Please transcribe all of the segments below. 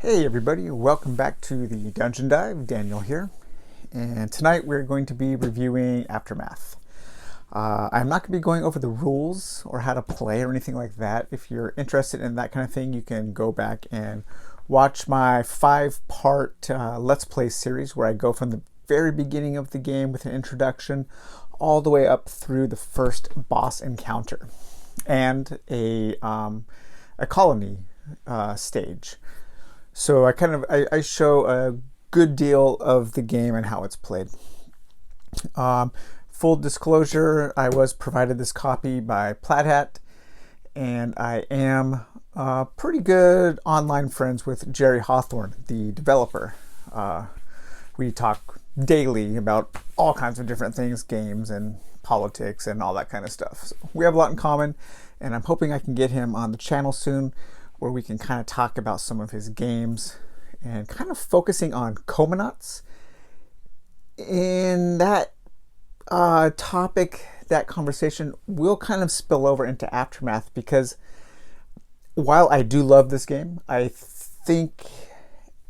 Hey everybody, welcome back to the Dungeon Dive. Daniel here, and tonight we're going to be reviewing Aftermath. I'm not going to be going over the rules or how to play or anything like that. If you're interested in that kind of thing, you can go back and watch my 5-part Let's Play series where I go from the very beginning of the game with an introduction all the way up through the first boss encounter and a colony stage. So I show a good deal of the game and how it's played. Full disclosure, I was provided this copy by Plaid Hat, and I am pretty good online friends with Jerry Hawthorne, the developer. We talk daily about all kinds of different things, games and politics and all that kind of stuff. So we have a lot in common, and I'm hoping I can get him on the channel soon, where we can kind of talk about some of his games and kind of focusing on Comanauts. In that topic, that conversation will kind of spill over into Aftermath, because while I do love this game, I think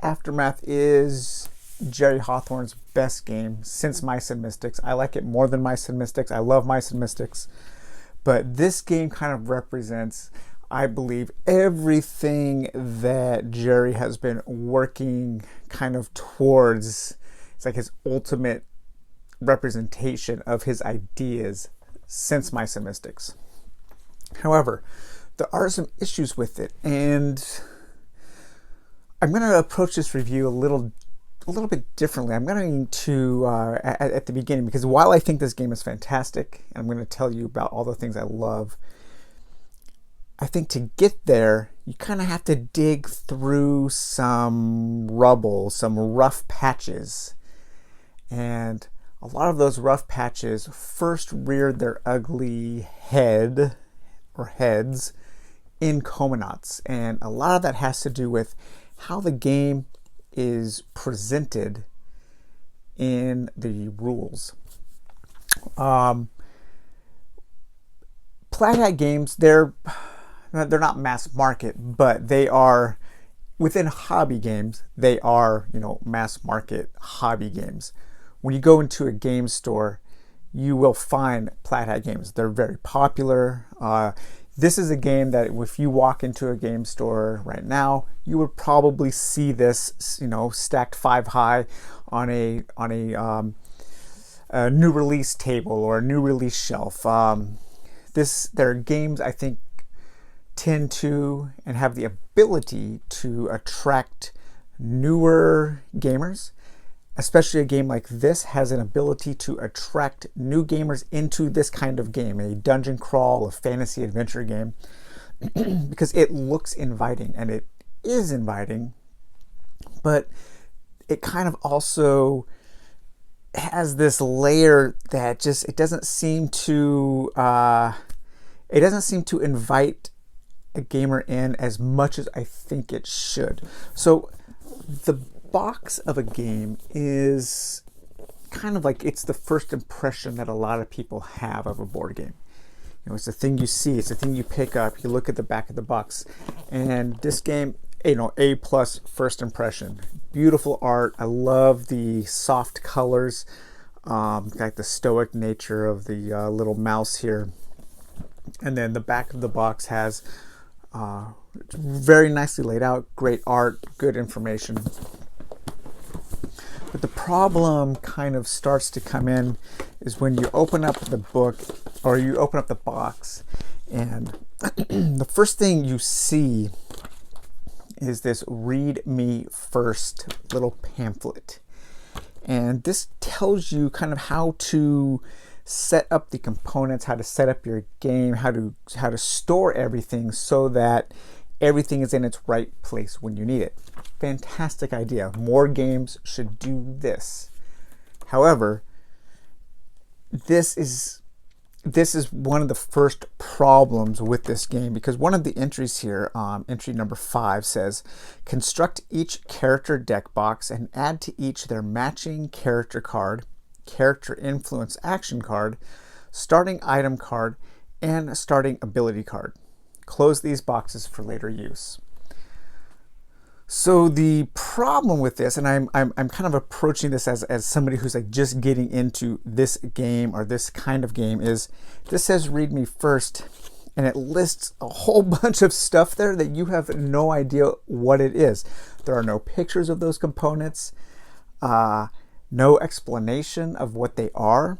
Aftermath is Jerry Hawthorne's best game since Mice and Mystics. I like it more than Mice and Mystics. I love Mice and Mystics. But this game kind of represents, I believe, everything that Jerry has been working kind of towards. It's like his ultimate representation of his ideas since Mice and Mystics. However, there are some issues with it, and I'm going to approach this review a little bit differently. I'm going to, at the beginning, because while I think this game is fantastic, and I'm going to tell you about all the things I love, I think to get there, you kind of have to dig through some rubble, some rough patches. And a lot of those rough patches first reared their ugly head or heads in Comanauts. And a lot of that has to do with how the game is presented in the rules. Plaid Hat games, they're not mass market, but they are, within hobby games, they are, mass market hobby games. When you go into a game store, you will find Plaid Hat games. They're very popular. This is a game that if you walk into a game store right now, you would probably see this, stacked 5 high on a new release table or a new release shelf. There are games I think tend to and have the ability to attract newer gamers. Especially a game like this has an ability to attract new gamers into this kind of game, a dungeon crawl, a fantasy adventure game, because it looks inviting, and it is inviting, but it kind of also has this layer that it doesn't seem to invite a gamer in as much as I think it should. So the box of a game is kind of like, it's the first impression that a lot of people have of a board game. It's the thing you see, it's the thing you pick up, you look at the back of the box. And this game, A+ first impression. Beautiful art. I love the soft colors, like the stoic nature of the little mouse here. And then the back of the box has very nicely laid out, great art, good information. But the problem kind of starts to come in is when you open up the book, or you open up the box, and the first thing you see is this read me first little pamphlet. And this tells you kind of how to set up the components, how to set up your game, how to store everything so that everything is in its right place when you need it. Fantastic idea. More games should do this. However, this is one of the first problems with this game, because one of the entries here, entry number 5, says, construct each character deck box and add to each their matching character card, character influence action card, starting item card, and starting ability card. Close these boxes for later use. So the problem with this, and I'm kind of approaching this as somebody who's like just getting into this game or this kind of game, is this says read me first, and it lists a whole bunch of stuff there that you have no idea what it is. There are no pictures of those components, no explanation of what they are,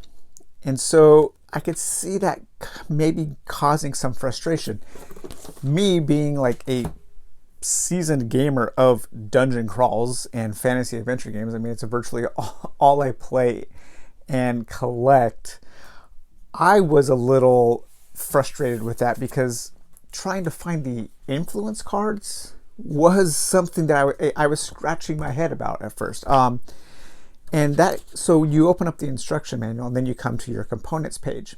and so I could see that maybe causing some frustration. Me being like a seasoned gamer of dungeon crawls and fantasy adventure games, I mean, it's virtually all I play and collect. I was a little frustrated with that because trying to find the influence cards was something that I was scratching my head about at first. And that, so you open up the instruction manual and then you come to your components page.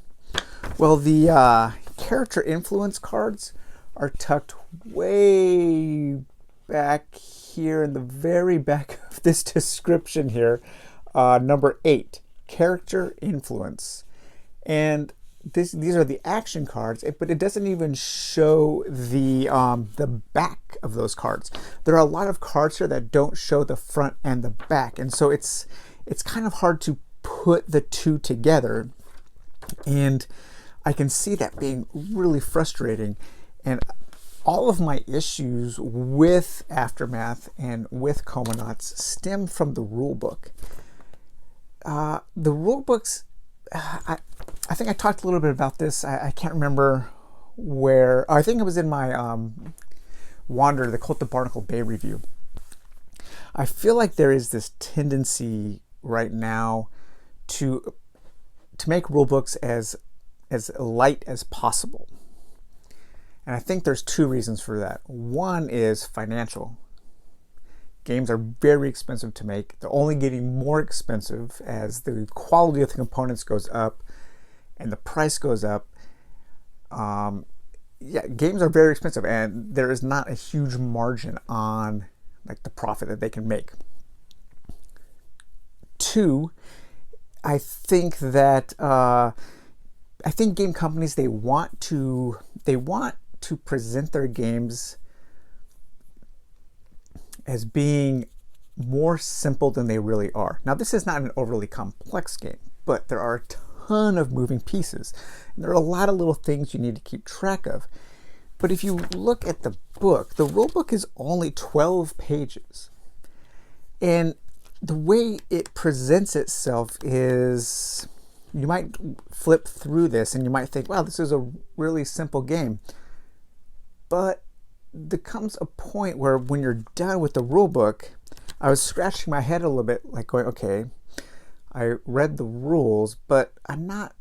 Well, the character influence cards are tucked way back here in the very back of this description here. Number 8, character influence. And these are the action cards, but it doesn't even show the back of those cards. There are a lot of cards here that don't show the front and the back, and so it's kind of hard to put the two together. And I can see that being really frustrating. And all of my issues with Aftermath and with Comanauts stem from the rulebook. The rulebooks, I think I talked a little bit about this. I can't remember where. I think it was in my Wander, the Cult of Barnacle Bay review. I feel like there is this tendency right now to make rulebooks as light as possible. And I think there's 2 reasons for that. One is financial. Games are very expensive to make. They're only getting more expensive as the quality of the components goes up and the price goes up. Games are very expensive, and there is not a huge margin on like the profit that they can make. 2, I think that game companies, they want to present their games as being more simple than they really are. Now, this is not an overly complex game, but there are a ton of moving pieces. And there are a lot of little things you need to keep track of. But if you look at the book, the rule book is only 12 pages. And the way it presents itself is, you might flip through this and you might think, wow, this is a really simple game. But there comes a point where when you're done with the rule book, I was scratching my head a little bit, like going, okay, I read the rules, but I'm not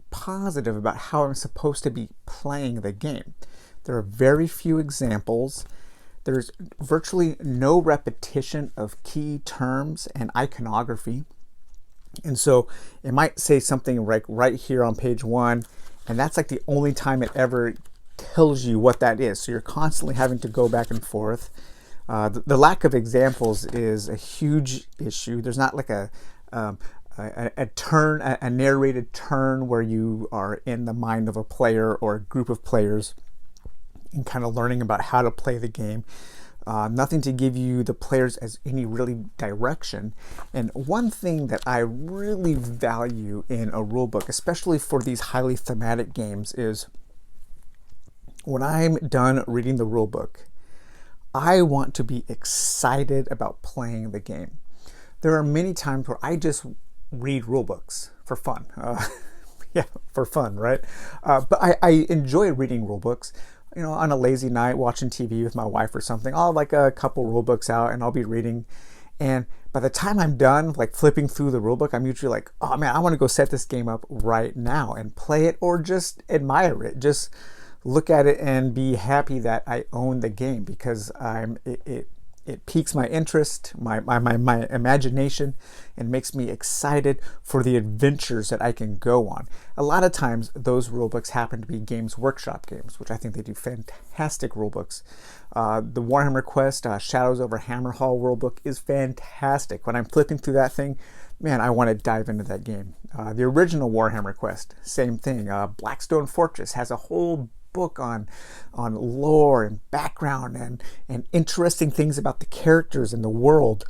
positive about how I'm supposed to be playing the game. There are very few examples. There's virtually no repetition of key terms and iconography. And so it might say something like right here on page 1, and that's like the only time it ever tells you what that is. So you're constantly having to go back and forth. The lack of examples is a huge issue. There's not like a narrated turn where you are in the mind of a player or a group of players and kind of learning about how to play the game. Nothing to give you, the players, as any really direction. And one thing that I really value in a rulebook, especially for these highly thematic games, is when I'm done reading the rulebook, I want to be excited about playing the game. There are many times where I just read rulebooks for fun. For fun, right? But I enjoy reading rulebooks. You know, on a lazy night watching TV with my wife or something, I'll have like a couple rulebooks out and I'll be reading. And by the time I'm done, like flipping through the rulebook, I'm usually like, oh man, I want to go set this game up right now and play it, or just admire it. Just look at it and be happy that I own the game, because it piques my interest, my imagination, and makes me excited for the adventures that I can go on. A lot of times those rulebooks happen to be Games Workshop games, which I think they do fantastic rulebooks. The Warhammer Quest Shadows over Hammerhall rulebook is fantastic. When I'm flipping through that thing, man, I want to dive into that game. The original Warhammer Quest, same thing. Blackstone Fortress has a whole book on lore and background and interesting things about the characters and the world.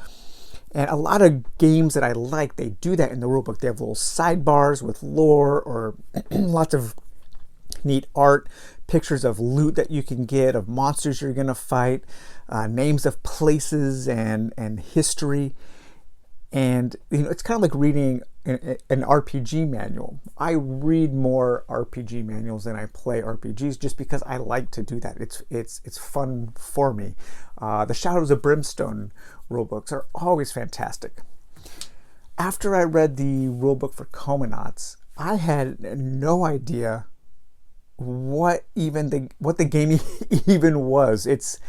And a lot of games that I like, they do that in the rulebook. They have little sidebars with lore or lots of neat art, pictures of loot that you can get, of monsters you're going to fight, names of places and history. And it's kind of like reading an RPG manual. I read more RPG manuals than I play RPGs just because I like to do that. It's fun for me. The Shadows of Brimstone rulebooks are always fantastic. After I read the rulebook for Comanauts, I had no idea what the game even was. It's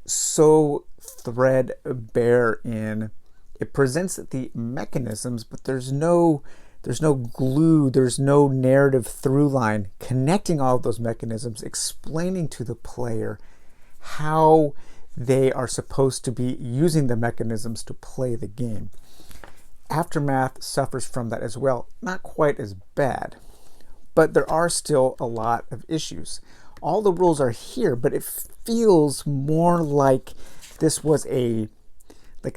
so threadbare in it presents the mechanisms, but there's no glue, there's no narrative through line connecting all of those mechanisms, explaining to the player how they are supposed to be using the mechanisms to play the game. Aftermath suffers from that as well. Not quite as bad, but there are still a lot of issues. All the rules are here, but it feels more like this was a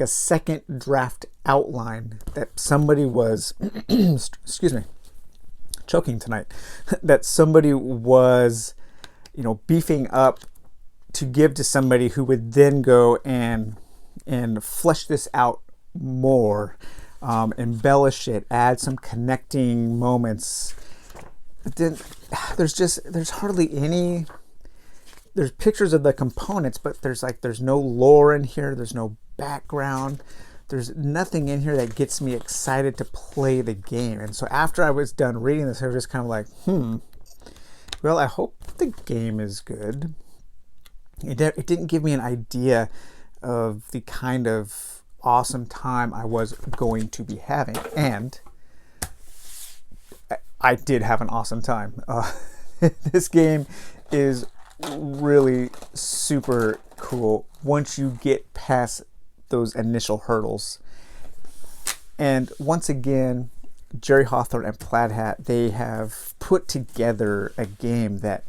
second draft outline that somebody was excuse me, choking tonight, that somebody was beefing up to give to somebody who would then go and flesh this out more, embellish it, add some connecting moments. But then there's hardly any. There's pictures of the components, but there's no lore in here. There's no background. There's nothing in here that gets me excited to play the game. And so after I was done reading this, I was just kind of like, well, I hope the game is good. It didn't give me an idea of the kind of awesome time I was going to be having. And I did have an awesome time. This game is really super cool once you get past those initial hurdles. And once again, Jerry Hawthorne and Plaid Hat, they have put together a game that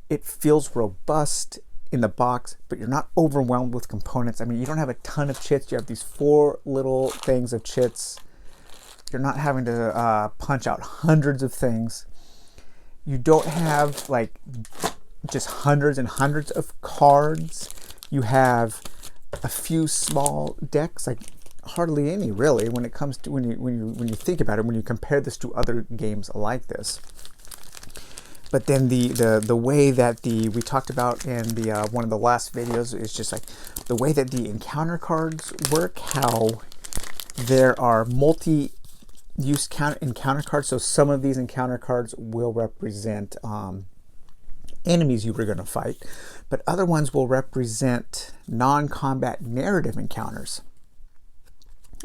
it feels robust in the box, but you're not overwhelmed with components. I mean, you don't have a ton of chits. You have these 4 little things of chits. You're not having to punch out hundreds of things. You don't have just hundreds and hundreds of cards. You have a few small decks, hardly any really, when it comes to when you think about it, when you compare this to other games like this. But then the way that we talked about in the one of the last videos is just the way that the encounter cards work, how there are multi-use encounter cards. So some of these encounter cards will represent enemies you were going to fight, but other ones will represent non-combat narrative encounters.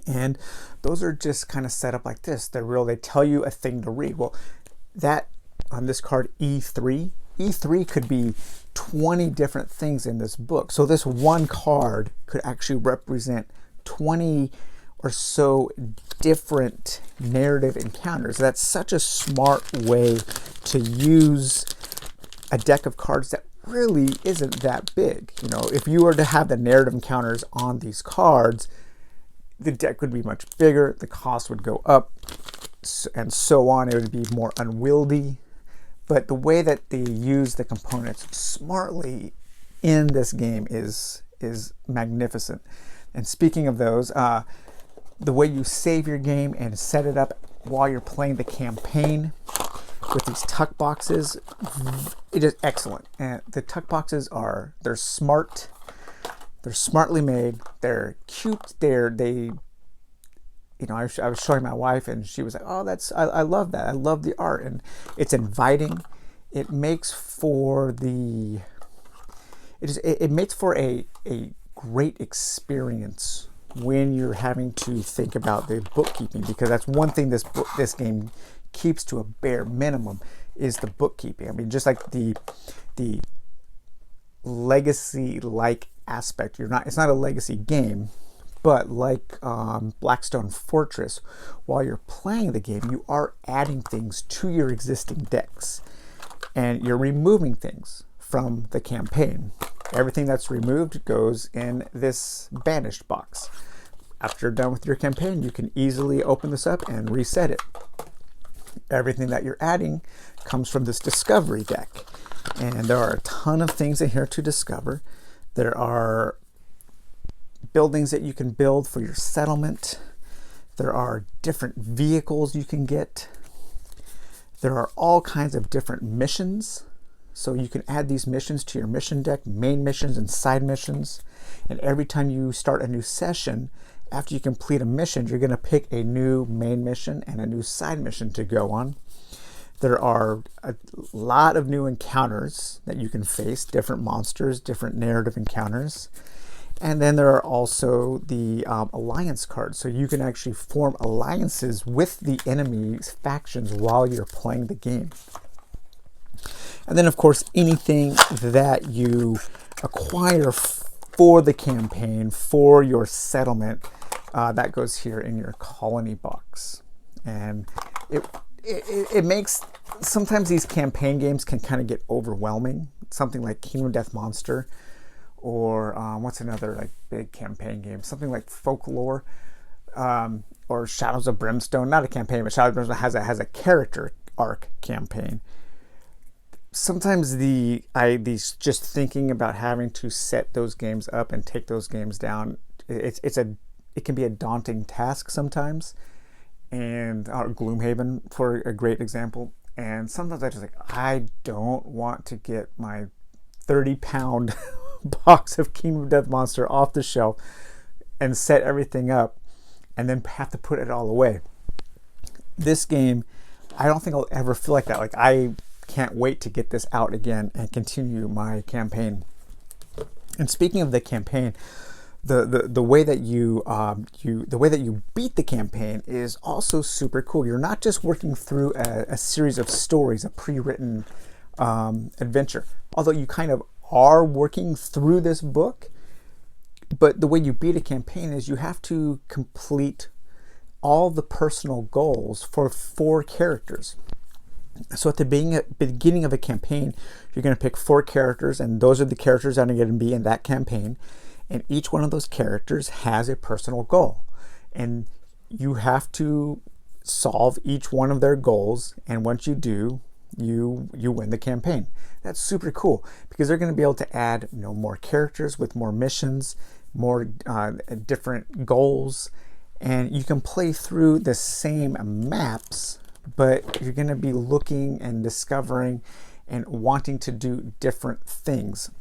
And those are just kind of set up like this. They tell you a thing to read. Well, that on this card E3 could be 20 different things in this book. So this one card could actually represent 20 or so different narrative encounters. That's such a smart way to use a deck of cards that really isn't that big. If you were to have the narrative encounters on these cards, the deck would be much bigger, the cost would go up, and so on. It would be more unwieldy. But the way that they use the components smartly in this game is magnificent. And speaking of those, the way you save your game and set it up while you're playing the campaign with these tuck boxes, it is excellent. And the tuck boxes they're smart, they're smartly made, they're cute, I was showing my wife and she was like, oh, I love that, I love the art, and it's inviting. It makes for a great experience when you're having to think about the bookkeeping, because that's one thing this game keeps to a bare minimum is the bookkeeping. I mean, just like the legacy-like aspect. It's not a legacy game, but like Blackstone Fortress, while you're playing the game, you are adding things to your existing decks. and you're removing things from the campaign. Everything that's removed goes in this banished box. After you're done with your campaign, you can easily open this up and reset it. Everything that you're adding comes from this discovery deck. And there are a ton of things in here to discover. There are buildings that you can build for your settlement. There are different vehicles you can get. There are all kinds of different missions. So you can add these missions to your mission deck, main missions and side missions. And every time you start a new session, after you complete a mission, you're going to pick a new main mission and a new side mission to go on. There are a lot of new encounters that you can face, different monsters, different narrative encounters. And then there are also the alliance cards. So you can actually form alliances with the enemy's factions while you're playing the game. And then, of course, anything that you acquire for the campaign, for your settlement, that goes here in your colony box. And it makes, sometimes these campaign games can kind of get overwhelming. Something like Kingdom of Death Monster, or what's another like big campaign game? Something like Folklore, or Shadows of Brimstone. Not a campaign, but Shadows of Brimstone has a character arc campaign. Sometimes these just thinking about having to set those games up and take those games down, it can be a daunting task sometimes. And Gloomhaven, for a great example. And sometimes I don't want to get my 30-pound box of Kingdom of Death Monster off the shelf and set everything up and then have to put it all away. This game, I don't think I'll ever feel like that. Like, I can't wait to get this out again and continue my campaign. And speaking of the campaign, the way that you beat the campaign is also super cool. You're not just working through a series of stories, a pre-written adventure, although you kind of are working through this book. But the way you beat a campaign is you have to complete all the personal goals for 4 characters. So at the beginning of a campaign, you're going to pick 4 characters, and those are the characters that are going to be in that campaign. And each one of those characters has a personal goal. And you have to solve each one of their goals. And once you do, you win the campaign. That's super cool because they're going to be able to add more characters with more missions, more different goals. And you can play through the same maps, but you're going to be looking and discovering and wanting to do different things.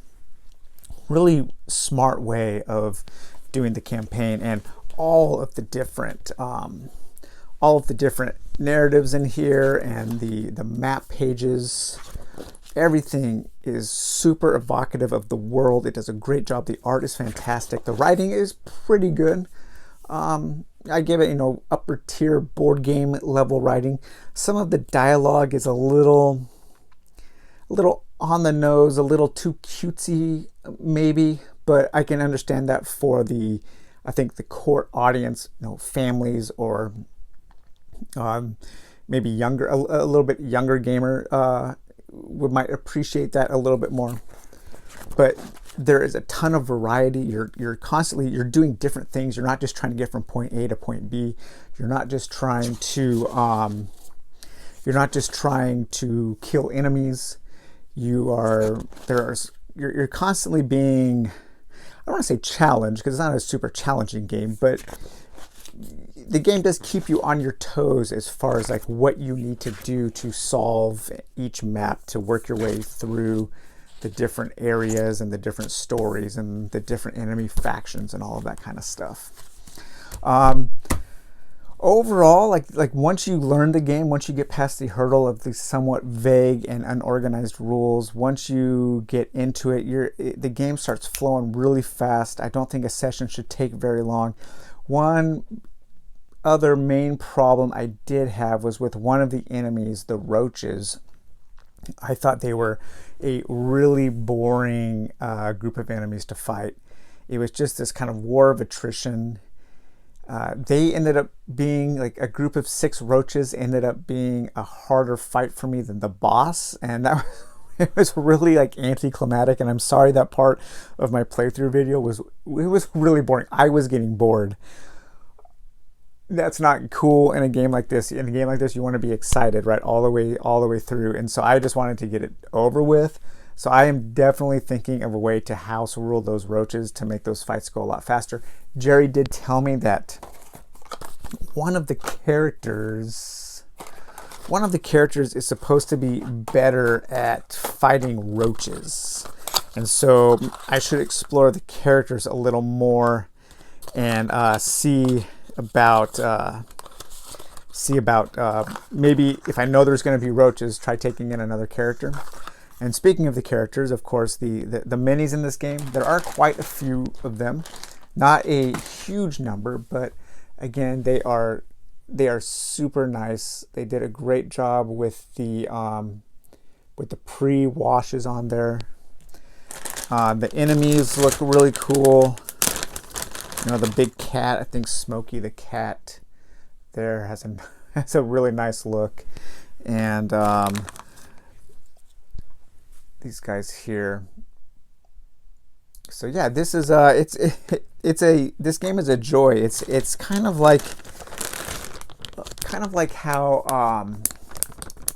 Really smart way of doing the campaign, and all of the different narratives in here, and the map pages. Everything is super evocative of the world. It does a great job. The art is fantastic. The writing is pretty good. I give it, upper tier board game level writing. Some of the dialogue is a little on the nose, a little too cutesy maybe, but I can understand that for I think the core audience, families, or maybe younger, a little bit younger gamer might appreciate that a little bit more. But there is a ton of variety. You're constantly doing different things. You're not just trying to get from point A to point B. You're not just trying to kill enemies. You're constantly being, I don't want to say challenged because it's not a super challenging game, but the game does keep you on your toes as far as like what you need to do to solve each map, to work your way through the different areas and the different stories and the different enemy factions and all of that kind of stuff. Overall, like once you learn the game, once you get past the hurdle of the somewhat vague and unorganized rules, once you get into it, the game starts flowing really fast. I don't think a session should take very long. One other main problem I did have was with one of the enemies, the roaches. I thought they were a really boring group of enemies to fight. It was just this kind of war of attrition. They ended up being like a group of 6 roaches, ended up being a harder fight for me than the boss, and that was, it was really like anticlimactic. And I'm sorry that part of my playthrough video was really boring. I was getting bored. That's not cool in a game like this. In a game like this, you want to be excited, right, all the way through. And so I just wanted to get it over with. So I am definitely thinking of a way to house rule those roaches to make those fights go a lot faster. Jerry did tell me that one of the characters is supposed to be better at fighting roaches. And so I should explore the characters a little more and see about maybe if I know there's going to be roaches, try taking in another character. And speaking of the characters, of course, the minis in this game, there are quite a few of them. Not a huge number, but again, they are super nice. They did a great job with the pre-washes on there. The enemies look really cool. You know, the big cat, I think Smokey the cat there has a really nice look. And these guys here. So yeah, this is this game is a joy. It's kind of like how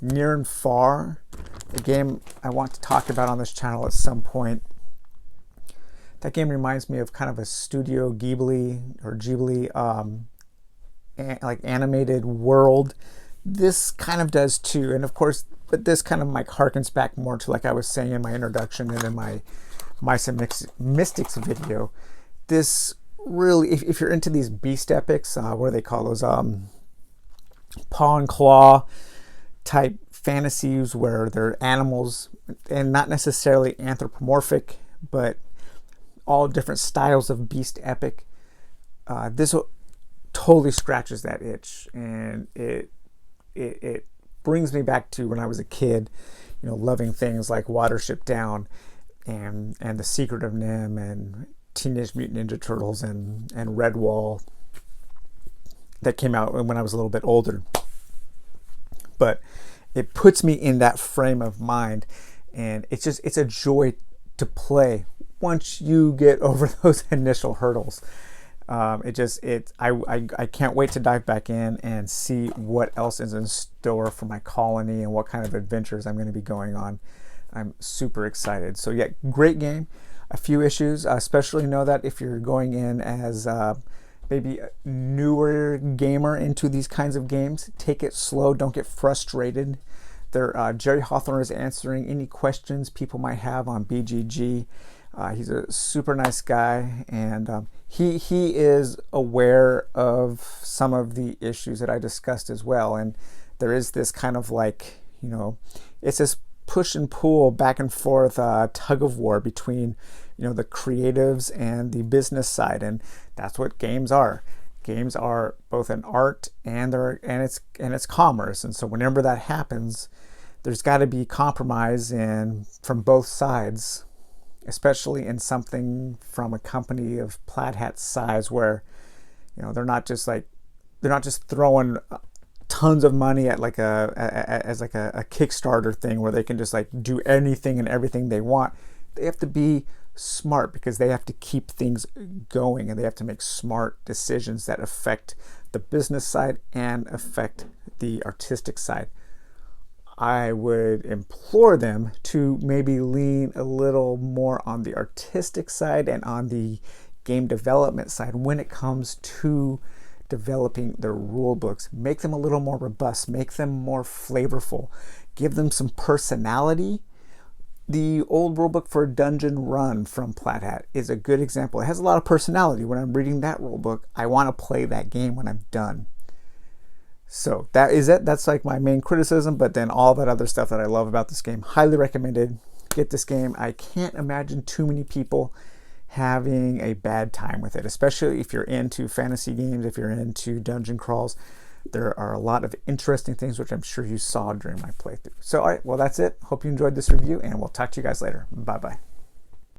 Near and Far, a game I want to talk about on this channel at some point. That game reminds me of kind of a Studio Ghibli like animated world. This kind of does too, and of course, but this kind of like harkens back more to, like I was saying in my introduction and in my Mystics video. This really, if you're into these beast epics, what do they call those? Paw and claw type fantasies where they're animals and not necessarily anthropomorphic, but all different styles of beast epic. This totally scratches that itch, and it brings me back to when I was a kid, you know, loving things like Watership Down and The Secret of Nim and Teenage Mutant Ninja Turtles and Redwall that came out when I was a little bit older. But it puts me in that frame of mind, and it's a joy to play once you get over those initial hurdles. I can't wait to dive back in and see what else is in store for my colony and what kind of adventures I'm going to be going on. I'm super excited. So yeah, great game. A few issues, especially know that if you're going in as maybe a newer gamer into these kinds of games, take it slow, don't get frustrated. Jerry Hawthorne is answering any questions people might have on BGG. He's a super nice guy, and he is aware of some of the issues that I discussed as well. And there is this kind of like, you know, it's this push and pull back and forth tug of war between, you know, the creatives and the business side, and that's what games are. Games are both an art and it's commerce, and so whenever that happens, there's got to be compromise from both sides, especially in something from a company of Plaid Hat's size, where, you know, they're not just throwing tons of money at like as a Kickstarter thing where they can just like do anything and everything they want. They have to be smart because they have to keep things going, and they have to make smart decisions that affect the business side and affect the artistic side. I would implore them to maybe lean a little more on the artistic side and on the game development side when it comes to developing their rule books. Make them a little more robust, make them more flavorful, give them some personality. The old rulebook for Dungeon Run from Plaid Hat is a good example. It has a lot of personality. When I'm reading that rulebook, I want to play that game when I'm done. So that is it. That's like my main criticism, but then all that other stuff that I love about this game, highly recommended. Get this game. I can't imagine too many people having a bad time with it, especially if you're into fantasy games, if you're into dungeon crawls. There are a lot of interesting things, which I'm sure you saw during my playthrough. So, all right, well, that's it. Hope you enjoyed this review, and we'll talk to you guys later. Bye-bye.